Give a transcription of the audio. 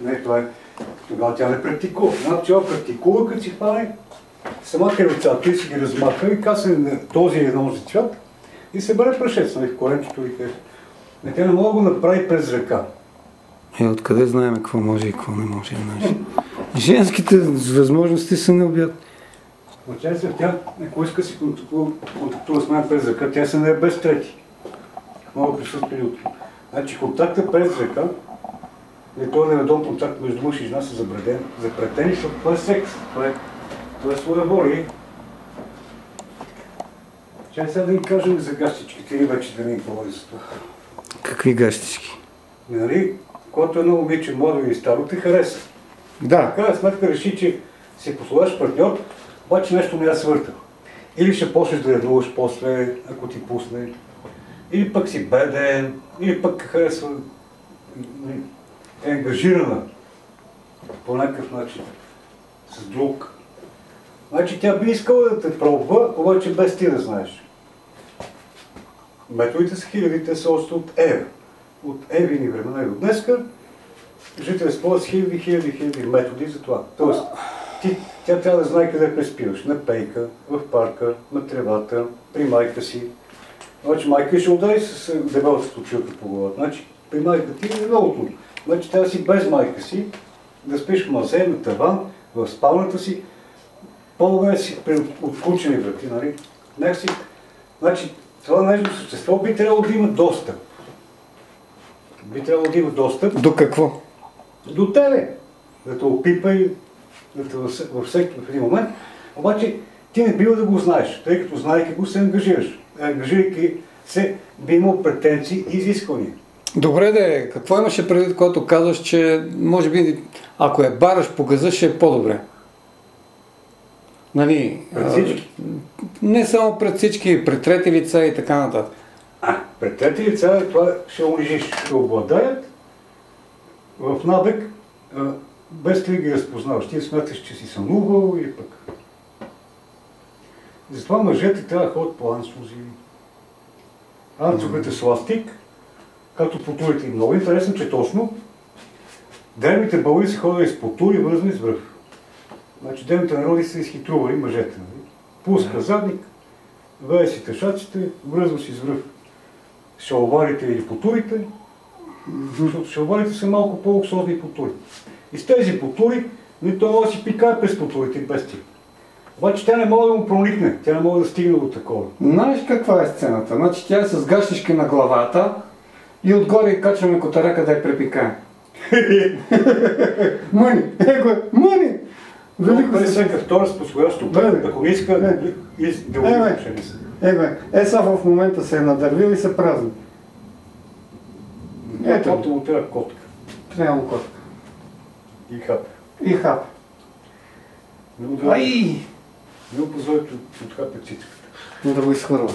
Не, това е. Тогава тя не практикува. Една пчела практикува, като си хване сама кревицата и си ги размаха и касне на този едно цвят и се бъде прашец, нали, в коренчето и къде. Тя не може да го направи през ръка. Откъде знаем какво може и какво не може? Женските възможности са необятни. Тя, ако иска си контактува с мен през ръка, тя се не е без трети. Много присъства и утре. Значи контактът през ръка, този неведом контакт между мъж и жена са запретени, защото това е секс. Това е своеволие. Чай сега да ни кажем за гащичките или вече да ни говори за това. Какви гащички? Нали, когато едно момиче, младо или старо, те хареса. Да. В крайна сметка реши, че си послаш партньор, обаче нещо не я свърта. Или ще почнеш да ревнуваш после, ако ти пусне. Или пък си беден, или пък харесва, е ангажирана по някакъв начин с друг. Значи тя би искала да те пробва, обаче без ти да знаеш. Методите са хиляди, те са още от Ева. От Евини времена и до днеска жители използват хиляди методи за това. Тоест, тя трябва да знае къде преспиваш. На пейка, в парка, на тревата, при майка си. Значи майка ще удари с дебелата училка по главата. Значи при майка ти е много трудно. Значи трябва да си без майка си, да спиш в мазе, на таван, в спалната си. По-добре си при отключени врати, нали? Някакси, значи това нещо същество би трябвало да има достъп. Би трябвало да има достъп. До какво? До тебе. Да те опипа и да те във всеки в един момент. Обаче ти не бива да го знаеш, тъй като знаейки го се ангажираш. Ангажирайки се би имал претенции и изисквания. Добре де, какво имаше предвид, когато казваш, че може би ако я бараш по газа ще е по-добре? Нали, пред всички? Не само пред всички, пред трети лица и така нататък. Пред трети лица това ще унижиш, ще обладаят в набег, без да ги разпознаваш. Ти смяташ, че си сънувал или пък. Затова мъжете трябва да ходят по ансузи. Анцугът е сластик, като потурите. Много интересно, че точно древните българи са ходили с потури, вързани с връв. Значи древните народи са изхитрували мъжете. Пуска задник, вее си тъшаците, връзва си с връв шалварите или потурите, защото шалварите са малко по-луксозни потури. И с тези потури, той може да си пикае през потурите и без тях. Обаче тя не може да му проникне, тя не може да стигне до такова. Знаеш каква е сцената? Значи тя е с гащички на главата и отгоре качваме котаряка да я препикае. Мъни! Мъни! Велико се всяка втора с подходящо път, ако не иска да го пшеница. Са в момента се е надървил и се празни. Ето му трябва котка. Трябва му котка. И хап. И хап. Не го позволите от хапа цицката. Да го изхвърва.